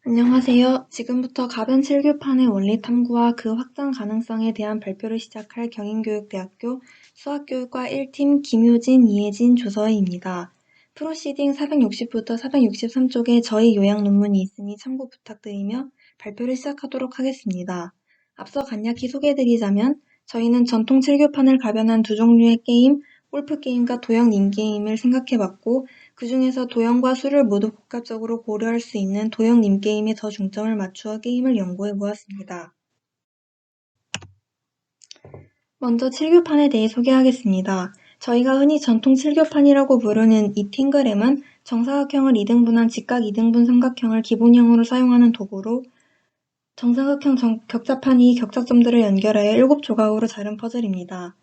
안녕하세요. 지금부터 가변 7교판의 원리 탐구와 그 확장 가능성에 대한 발표를 시작할 경인교육대학교 수학교육과 1팀 김효진, 이혜진, 조서희입니다. 프로시딩 460부터 463쪽에 저희 요약 논문이 있으니 참고 부탁드리며 발표를 시작하도록 하겠습니다. 앞서 간략히 소개해드리자면 저희는 전통 7교판을 가변한 두 종류의 게임, 골프게임과 도형 님게임을 생각해봤고 그 중에서 도형과 수를 모두 복합적으로 고려할 수 있는 도형 님게임에 더 중점을 맞추어 게임을 연구해 보았습니다. 먼저 7교판에 대해 소개하겠습니다. 저희가 흔히 전통 7교판이라고 부르는 이 팅그램은 정사각형을 2등분한 직각 2등분 삼각형을 기본형으로 사용하는 도구로 정사각형 격자판 이 격자점들을 연결하여 7조각으로 자른 퍼즐입니다.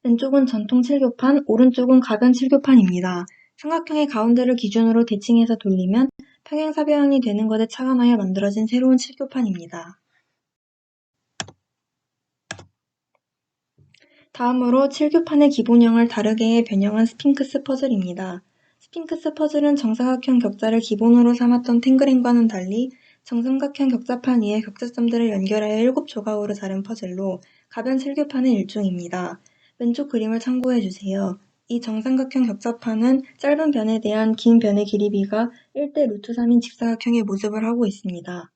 왼쪽은 전통 7교판, 오른쪽은 가변 7교판입니다. 삼각형의 가운데를 기준으로 대칭해서 돌리면 평행사변이 되는 것에 착안하여 만들어진 새로운 7교판입니다. 다음으로 7교판의 기본형을 다르게 변형한 스핑크스 퍼즐입니다. 스핑크스 퍼즐은 정사각형 격자를 기본으로 삼았던 탱그램과는 달리 정삼각형 격자판 위에 격자점들을 연결하여 7조각으로 자른 퍼즐로 가변 7교판의 일종입니다. 왼쪽 그림을 참고해주세요. 이 정삼각형 격자판은 짧은 변에 대한 긴 변의 길이비가 1대 루트 3인 직사각형의 모습을 하고 있습니다.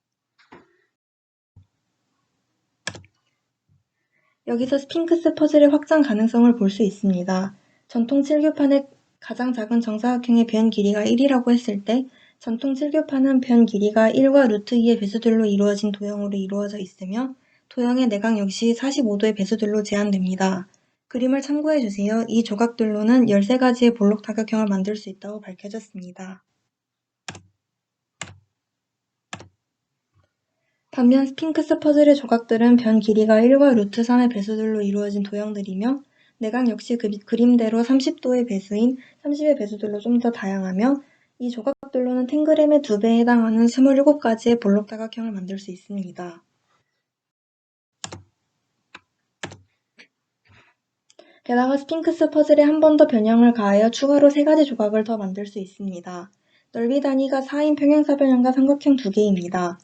여기서 스핑크스 퍼즐의 확장 가능성을 볼 수 있습니다. 전통 7교판의 가장 작은 정사각형의 변 길이가 1이라고 했을 때 전통 7교판은 변 길이가 1과 루트 2의 배수들로 이루어진 도형으로 이루어져 있으며 도형의 내각 역시 45도의 배수들로 제한됩니다. 그림을 참고해주세요. 이 조각들로는 13가지의 볼록 다각형을 만들 수 있다고 밝혀졌습니다. 반면 스핑크스 퍼즐의 조각들은 변 길이가 1과 루트 3의 배수들로 이루어진 도형들이며 내각 역시 그림대로 30도의 배수인 30의 배수들로 좀 더 다양하며 이 조각들로는 탱그램의 2배에 해당하는 27가지의 볼록 다각형을 만들 수 있습니다. 게다가 스핑크스 퍼즐에 한 번 더 변형을 가하여 추가로 3가지 조각을 더 만들 수 있습니다. 넓이 단위가 4인 평행사변형과 삼각형 2개입니다.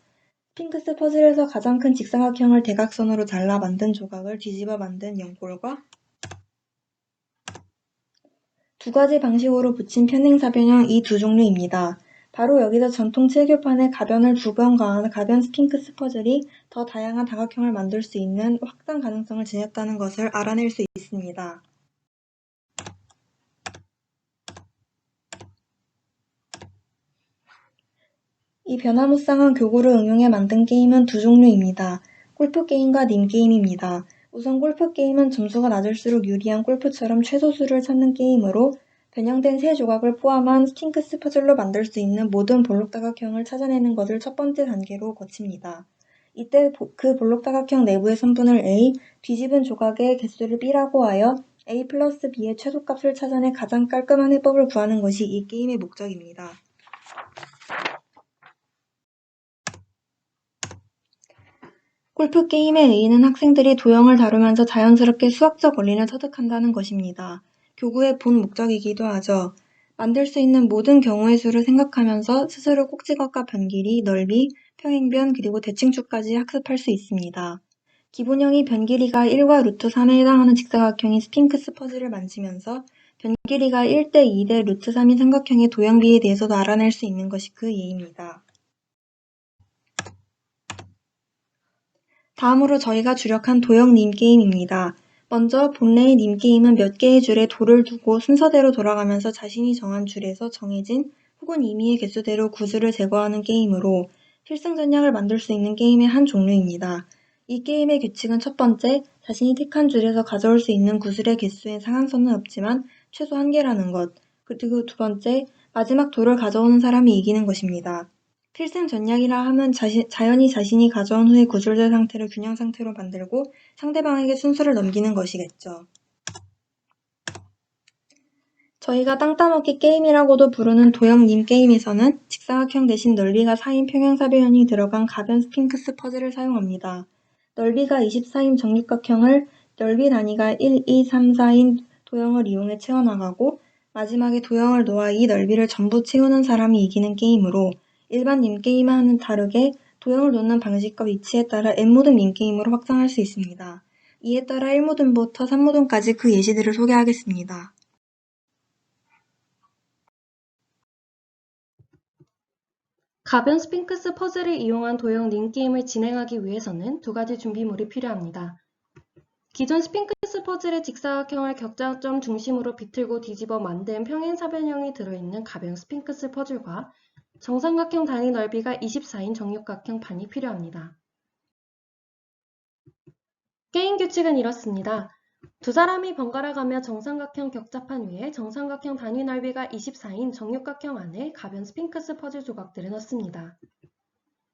스핑크스 퍼즐에서 가장 큰 직사각형을 대각선으로 잘라 만든 조각을 뒤집어 만든 연골과 2가지 방식으로 붙인 평행사변형 이 두 종류입니다. 바로 여기서 전통 7교판의 가변을 2번 가한 가변 스핑크스 퍼즐이 더 다양한 다각형을 만들 수 있는 확장 가능성을 지녔다는 것을 알아낼 수 있습니다. 이 변화무쌍한 교구를 응용해 만든 게임은 두 종류입니다. 골프게임과 님게임입니다. 우선 골프게임은 점수가 낮을수록 유리한 골프처럼 최소수를 찾는 게임으로 변형된 3조각을 포함한 스핑크스 퍼즐로 만들 수 있는 모든 볼록다각형을 찾아내는 것을 첫 번째 단계로 거칩니다. 이때 그 볼록다각형 내부의 선분을 A, 뒤집은 조각의 개수를 B라고 하여 A 플러스 B의 최소값을 찾아내 가장 깔끔한 해법을 구하는 것이 이 게임의 목적입니다. 골프 게임의 A는 학생들이 도형을 다루면서 자연스럽게 수학적 원리를 터득한다는 것입니다. 교구의 본 목적이기도 하죠. 만들 수 있는 모든 경우의 수를 생각하면서 스스로 꼭지각과 변 길이, 넓이, 평행변, 그리고 대칭축까지 학습할 수 있습니다. 기본형이 변 길이가 1과 루트 3에 해당하는 직사각형인 스핑크스 퍼즐을 만지면서 변 길이가 1대 2대 루트 3인 삼각형의 도형비에 대해서도 알아낼 수 있는 것이 그 예입니다. 다음으로 저희가 주력한 도형 님게임입니다. 먼저 본래의 님게임은 몇 개의 줄에 돌을 두고 순서대로 돌아가면서 자신이 정한 줄에서 정해진 혹은 임의의 개수대로 구슬을 제거하는 게임으로 필승 전략을 만들 수 있는 게임의 한 종류입니다. 이 게임의 규칙은 첫 번째, 자신이 택한 줄에서 가져올 수 있는 구슬의 개수엔 상한선은 없지만 최소 1개라는 것, 그리고 두 번째, 마지막 돌을 가져오는 사람이 이기는 것입니다. 필승 전략이라 함은 자연히 자신이 가져온 후에 구슬된 상태를 균형 상태로 만들고 상대방에게 순서를 넘기는 것이겠죠. 저희가 땅 따먹기 게임이라고도 부르는 도형 님게임에서는 직사각형 대신 넓이가 4인 평행사변형이 들어간 가변 스핑크스 퍼즐을 사용합니다. 넓이가 24인 정육각형을 넓이 단위가 1, 2, 3, 4인 도형을 이용해 채워나가고 마지막에 도형을 놓아 이 넓이를 전부 채우는 사람이 이기는 게임으로 일반 님게임과는 다르게 도형을 놓는 방식과 위치에 따라 N모듬 님게임으로 확장할 수 있습니다. 이에 따라 1모듬부터 3모듬까지 그 예시들을 소개하겠습니다. 가변 스핑크스 퍼즐을 이용한 도형 님게임을 진행하기 위해서는 두 가지 준비물이 필요합니다. 기존 스핑크스 퍼즐의 직사각형을 격자점 중심으로 비틀고 뒤집어 만든 평행사변형이 들어있는 가변 스핑크스 퍼즐과 정삼각형 단위 넓이가 24인 정육각형 판이 필요합니다. 게임 규칙은 이렇습니다. 두 사람이 번갈아 가며 정삼각형 격자판 위에 정삼각형 단위 넓이가 24인 정육각형 안에 가변 스핑크스 퍼즐 조각들을 넣습니다.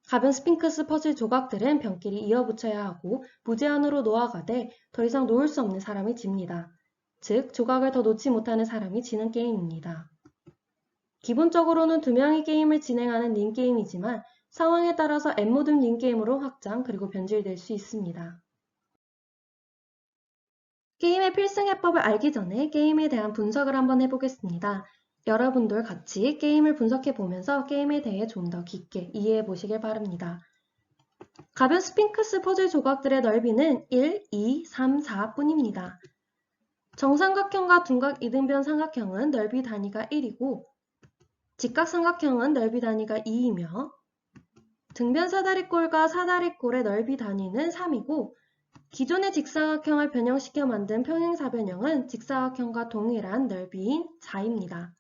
가변 스핑크스 퍼즐 조각들은 변끼리 이어붙여야 하고 무제한으로 놓아가되 더 이상 놓을 수 없는 사람이 집니다. 즉, 조각을 더 놓지 못하는 사람이 지는 게임입니다. 기본적으로는 두 명이 게임을 진행하는 링게임이지만 상황에 따라서 N모듬 링게임으로 확장 그리고 변질될 수 있습니다. 게임의 필승 해법을 알기 전에 게임에 대한 분석을 한번 해보겠습니다. 여러분들 같이 게임을 분석해보면서 게임에 대해 좀 더 깊게 이해해 보시길 바랍니다. 가변 스핑크스 퍼즐 조각들의 넓이는 1, 2, 3, 4뿐입니다. 정삼각형과 둔각 이등변 삼각형은 넓이 단위가 1이고 직각삼각형은 넓이 단위가 2이며 등변 사다리꼴과 사다리꼴의 넓이 단위는 3이고 기존의 직사각형을 변형시켜 만든 평행사변형은 직사각형과 동일한 넓이인 4입니다.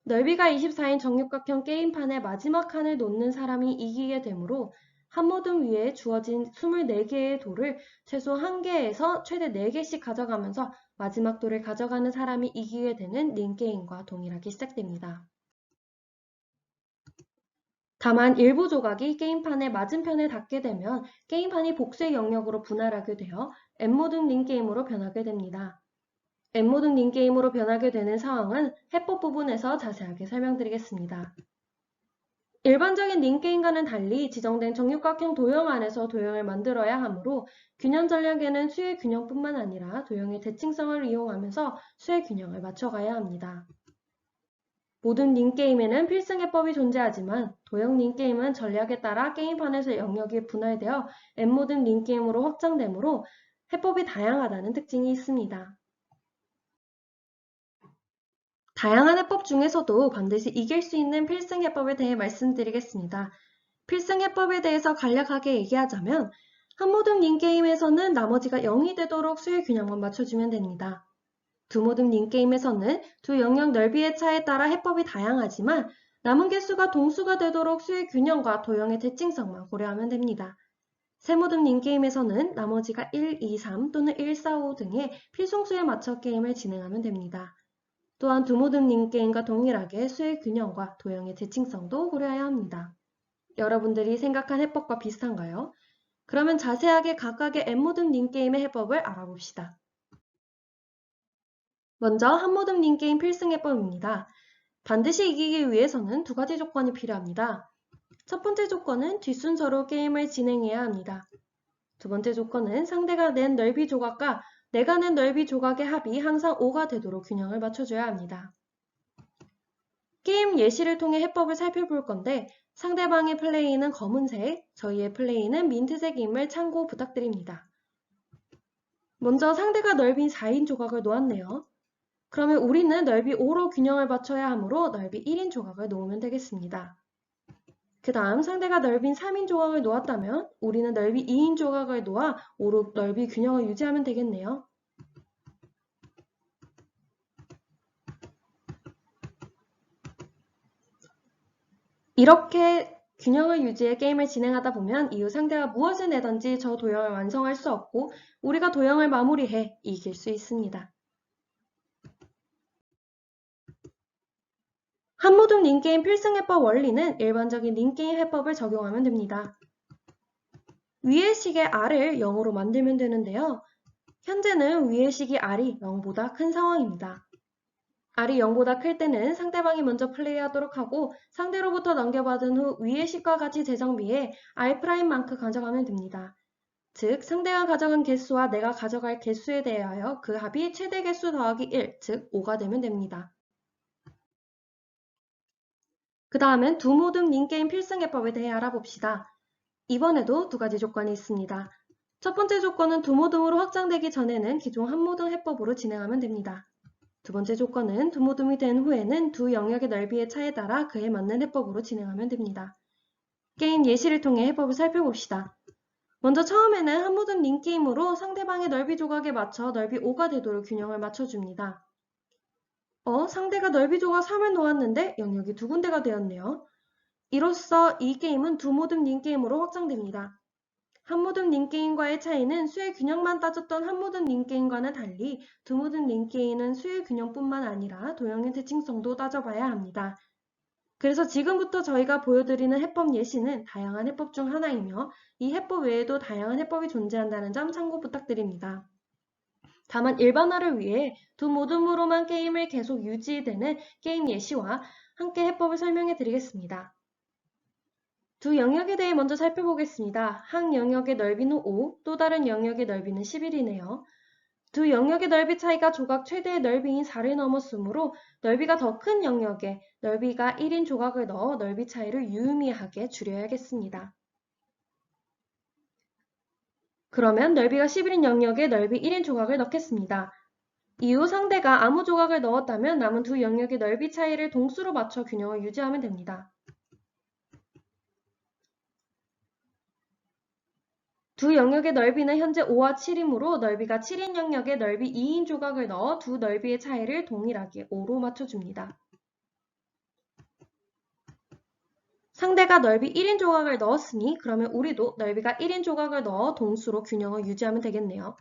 넓이가 24인 정육각형 게임판의 마지막 칸을 놓는 사람이 이기게 되므로 한 모듬 위에 주어진 24개의 돌을 최소 1개에서 최대 4개씩 가져가면서 마지막 돌을 가져가는 사람이 이기게 되는 링게임과 동일하게 시작됩니다. 다만 일부 조각이 게임판의 맞은편에 닿게 되면 게임판이 복수의 영역으로 분할하게 되어 N모듬 링게임으로 변하게 됩니다. N모듬 링게임으로 변하게 되는 상황은 해법 부분에서 자세하게 설명드리겠습니다. 일반적인 링게임과는 달리 지정된 정육각형 도형 안에서 도형을 만들어야 하므로 균형 전략에는 수의 균형뿐만 아니라 도형의 대칭성을 이용하면서 수의 균형을 맞춰가야 합니다. 모든 링게임에는 필승 해법이 존재하지만 도형 링게임은 전략에 따라 게임판에서 영역이 분할되어 N모듬 링게임으로 확장되므로 해법이 다양하다는 특징이 있습니다. 다양한 해법 중에서도 반드시 이길 수 있는 필승 해법에 대해 말씀드리겠습니다. 필승 해법에 대해서 간략하게 얘기하자면 한 모듬 링게임에서는 나머지가 0이 되도록 수의 균형만 맞춰주면 됩니다. 두 모듬 링게임에서는 두 영역 넓이의 차에 따라 해법이 다양하지만 남은 개수가 동수가 되도록 수의 균형과 도형의 대칭성만 고려하면 됩니다. 세 모듬 링게임에서는 나머지가 1, 2, 3 또는 1, 4, 5 등의 필승수에 맞춰 게임을 진행하면 됩니다. 또한 두 모듬 링게임과 동일하게 수의 균형과 도형의 대칭성도 고려해야 합니다. 여러분들이 생각한 해법과 비슷한가요? 그러면 자세하게 각각의 N모듬 링게임의 해법을 알아봅시다. 먼저 한 모듬 링게임 필승 해법입니다. 반드시 이기기 위해서는 두 가지 조건이 필요합니다. 첫 번째 조건은 뒷순서로 게임을 진행해야 합니다. 두 번째 조건은 상대가 낸 넓이 조각과 내가 낸 넓이 조각의 합이 항상 5가 되도록 균형을 맞춰줘야 합니다. 게임 예시를 통해 해법을 살펴볼 건데 상대방의 플레이는 검은색, 저희의 플레이는 민트색임을 참고 부탁드립니다. 먼저 상대가 넓이 4인 조각을 놓았네요. 그러면 우리는 넓이 5로 균형을 맞춰야 하므로 넓이 1인 조각을 놓으면 되겠습니다. 그 다음 상대가 넓이 3인 조각을 놓았다면 우리는 넓이 2인 조각을 놓아 5로 넓이 균형을 유지하면 되겠네요. 이렇게 균형을 유지해 게임을 진행하다 보면 이후 상대가 무엇을 내든지 저 도형을 완성할 수 없고 우리가 도형을 마무리해 이길 수 있습니다. 한 모듬 링게임 필승 해법 원리는 일반적인 링게임 해법을 적용하면 됩니다. 위의 식의 R을 0으로 만들면 되는데요. 현재는 위의 식이 R이 0보다 큰 상황입니다. R이 0보다 클 때는 상대방이 먼저 플레이하도록 하고 상대로부터 넘겨받은 후 위의 식과 같이 재정비해 R'만큼 가져가면 됩니다. 즉 상대가 가져간 개수와 내가 가져갈 개수에 대하여 그 합이 최대 개수 더하기 1, 즉 5가 되면 됩니다. 그 다음은 두 모듬 닌게임 필승해법에 대해 알아봅시다. 이번에도 두 가지 조건이 있습니다. 첫 번째 조건은 두 모듬으로 확장되기 전에는 기존 한 모듬 해법으로 진행하면 됩니다. 두 번째 조건은 두 모듬이 된 후에는 두 영역의 넓이의 차에 따라 그에 맞는 해법으로 진행하면 됩니다. 게임 예시를 통해 해법을 살펴봅시다. 먼저 처음에는 한 모듬 닌게임으로 상대방의 넓이 조각에 맞춰 넓이 5가 되도록 균형을 맞춰줍니다. 상대가 넓이 조각 3을 놓았는데 영역이 두 군데가 되었네요. 이로써 이 게임은 두 모듬 닌게임으로 확장됩니다. 한 모듬 닌게임과의 차이는 수의 균형만 따졌던 한 모듬 닌게임과는 달리 두 모듬 닌게임은 수의 균형뿐만 아니라 도형의 대칭성도 따져봐야 합니다. 그래서 지금부터 저희가 보여드리는 해법 예시는 다양한 해법 중 하나이며 이 해법 외에도 다양한 해법이 존재한다는 점 참고 부탁드립니다. 다만 일반화를 위해 두 모듬으로만 게임을 계속 유지되는 게임 예시와 함께 해법을 설명해 드리겠습니다. 두 영역에 대해 먼저 살펴보겠습니다. 한 영역의 넓이는 5, 또 다른 영역의 넓이는 11이네요. 두 영역의 넓이 차이가 조각 최대의 넓이인 4를 넘었으므로 넓이가 더 큰 영역에 넓이가 1인 조각을 넣어 넓이 차이를 유의미하게 줄여야겠습니다. 그러면 넓이가 11인 영역에 넓이 1인 조각을 넣겠습니다. 이후 상대가 아무 조각을 넣었다면 남은 두 영역의 넓이 차이를 동수로 맞춰 균형을 유지하면 됩니다. 두 영역의 넓이는 현재 5와 7이므로 넓이가 7인 영역에 넓이 2인 조각을 넣어 두 넓이의 차이를 동일하게 5로 맞춰줍니다. 상대가 넓이 1인 조각을 넣었으니 그러면 우리도 넓이가 1인 조각을 넣어 동수로 균형을 유지하면 되겠네요.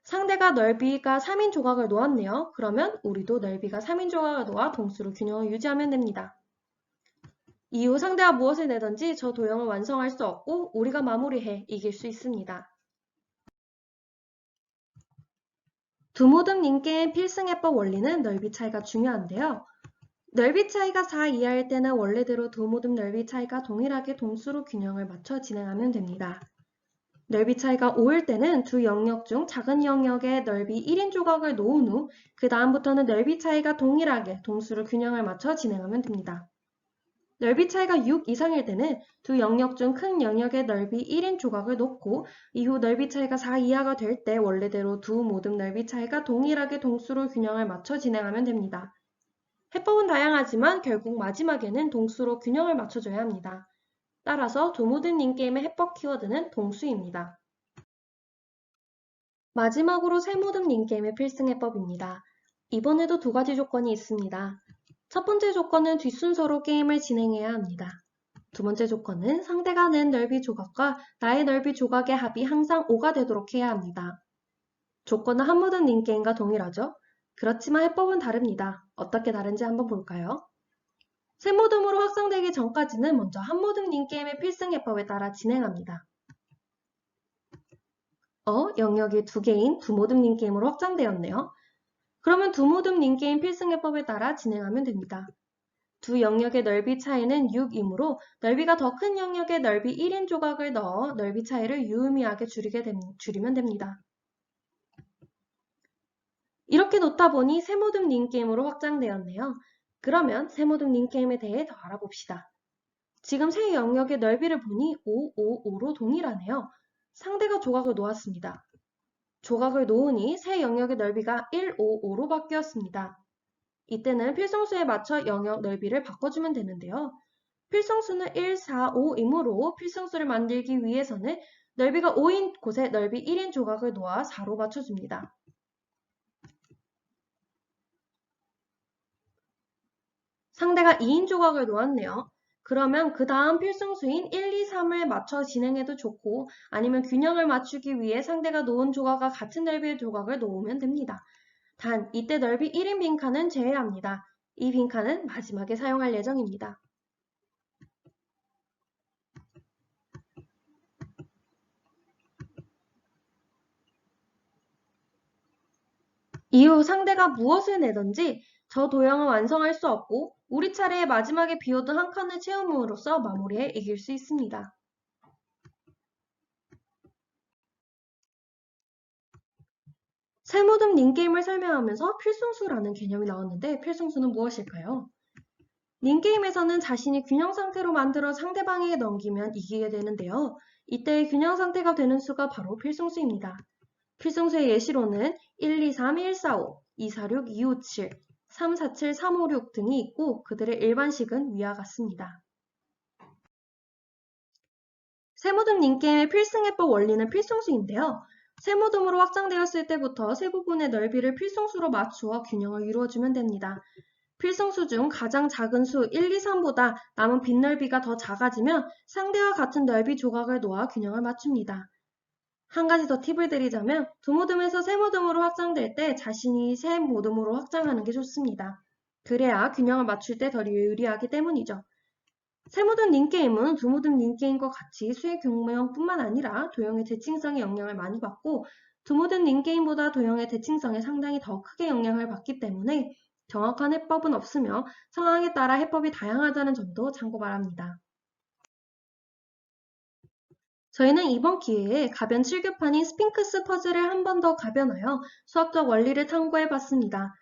상대가 넓이가 3인 조각을 놓았네요. 그러면 우리도 넓이가 3인 조각을 놓아 동수로 균형을 유지하면 됩니다. 이후 상대가 무엇을 내든지 저 도형을 완성할 수 없고 우리가 마무리해 이길 수 있습니다. 두 모듬 인게임 필승해법 원리는 넓이 차이가 중요한데요. 넓이 차이가 4 이하일 때는 원래대로 두 모듬 넓이 차이가 동일하게 동수로 균형을 맞춰 진행하면 됩니다. 넓이 차이가 5일 때는 두 영역 중 작은 영역에 넓이 1인 조각을 놓은 후 그 다음부터는 넓이 차이가 동일하게 동수로 균형을 맞춰 진행하면 됩니다. 넓이 차이가 6 이상일 때는 두 영역 중 큰 영역의 넓이 1인 조각을 놓고 이후 넓이 차이가 4 이하가 될 때 원래대로 두 모듬 넓이 차이가 동일하게 동수로 균형을 맞춰 진행하면 됩니다. 해법은 다양하지만 결국 마지막에는 동수로 균형을 맞춰줘야 합니다. 따라서 두 모듬 인게임의 해법 키워드는 동수입니다. 마지막으로 세 모듬 인게임의 필승 해법입니다. 이번에도 두 가지 조건이 있습니다. 첫 번째 조건은 뒷순서로 게임을 진행해야 합니다. 두 번째 조건은 상대가 낸 넓이 조각과 나의 넓이 조각의 합이 항상 5가 되도록 해야 합니다. 조건은 한 모듬 닌게임과 동일하죠? 그렇지만 해법은 다릅니다. 어떻게 다른지 한번 볼까요? 세 모듬으로 확장되기 전까지는 먼저 한 모듬 닌게임의 필승 해법에 따라 진행합니다. 영역이 두 개인 두 모듬 닌게임으로 확장되었네요. 그러면 두 모듬 닌게임 필승 해법에 따라 진행하면 됩니다. 두 영역의 넓이 차이는 6이므로 넓이가 더 큰 영역에 넓이 1인 조각을 넣어 넓이 차이를 유의미하게 줄이면 됩니다. 이렇게 놓다 보니 세 모듬 닌게임으로 확장되었네요. 그러면 세 모듬 닌게임에 대해 더 알아봅시다. 지금 세 영역의 넓이를 보니 5, 5, 5로 동일하네요. 상대가 조각을 놓았습니다. 조각을 놓으니 세 영역의 넓이가 1, 5, 5로 바뀌었습니다. 이때는 필성수에 맞춰 영역 넓이를 바꿔주면 되는데요. 필성수는 1, 4, 5이므로 필성수를 만들기 위해서는 넓이가 5인 곳에 넓이 1인 조각을 놓아 4로 맞춰줍니다. 상대가 2인 조각을 놓았네요. 그러면 그 다음 필승수인 1, 2, 3을 맞춰 진행해도 좋고 아니면 균형을 맞추기 위해 상대가 놓은 조각과 같은 넓이의 조각을 놓으면 됩니다. 단 이때 넓이 1인 빈칸은 제외합니다. 이 빈칸은 마지막에 사용할 예정입니다. 이후 상대가 무엇을 내든지 저 도형은 완성할 수 없고 우리 차례에 마지막에 비워둔 한 칸을 채움으로써 마무리해 이길 수 있습니다. 세모듬 닌게임을 설명하면서 필승수라는 개념이 나왔는데 필승수는 무엇일까요? 닌게임에서는 자신이 균형 상태로 만들어 상대방에게 넘기면 이기게 되는데요. 이때의 균형 상태가 되는 수가 바로 필승수입니다. 필승수의 예시로는 1, 2, 3, 1, 4, 5, 2, 4, 6, 2, 5, 7, 3, 4, 7, 3, 5, 6 등이 있고 그들의 일반식은 위와 같습니다. 세모듬 닌게임의 필승해법 원리는 필승수인데요. 세모듬으로 확장되었을 때부터 세 부분의 넓이를 필승수로 맞추어 균형을 이루어주면 됩니다. 필승수 중 가장 작은 수 1, 2, 3보다 남은 빗넓이가 더 작아지면 상대와 같은 넓이 조각을 놓아 균형을 맞춥니다. 한 가지 더 팁을 드리자면 두 모듬에서 세 모듬으로 확장될 때 자신이 세 모듬으로 확장하는 게 좋습니다. 그래야 균형을 맞출 때 더 유리하기 때문이죠. 세 모듬 닌게임은 두 모듬 닌게임과 같이 수의 경명뿐만 아니라 도형의 대칭성에 영향을 많이 받고 두 모듬 닌게임보다 도형의 대칭성에 상당히 더 크게 영향을 받기 때문에 정확한 해법은 없으며 상황에 따라 해법이 다양하다는 점도 참고 바랍니다. 저희는 이번 기회에 가변 7교판인 스핑크스 퍼즐을 한 번 더 가변하여 수학적 원리를 탐구해 봤습니다.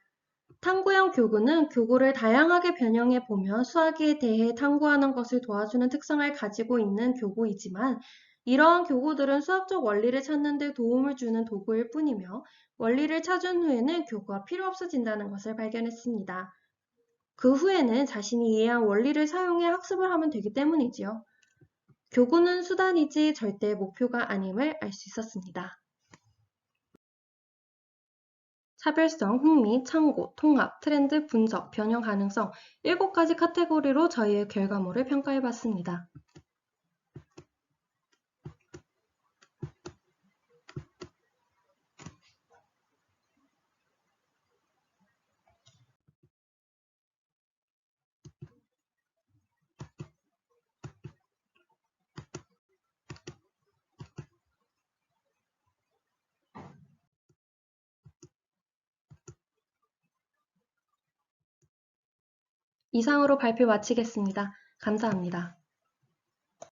탐구형 교구는 교구를 다양하게 변형해 보며 수학에 대해 탐구하는 것을 도와주는 특성을 가지고 있는 교구이지만 이러한 교구들은 수학적 원리를 찾는 데 도움을 주는 도구일 뿐이며 원리를 찾은 후에는 교구가 필요 없어진다는 것을 발견했습니다. 그 후에는 자신이 이해한 원리를 사용해 학습을 하면 되기 때문이지요. 교구는 수단이지 절대 목표가 아님을 알 수 있었습니다. 차별성, 흥미, 참고, 통합, 트렌드, 분석, 변형 가능성 7가지 카테고리로 저희의 결과물을 평가해봤습니다. 이상으로 발표 마치겠습니다. 감사합니다.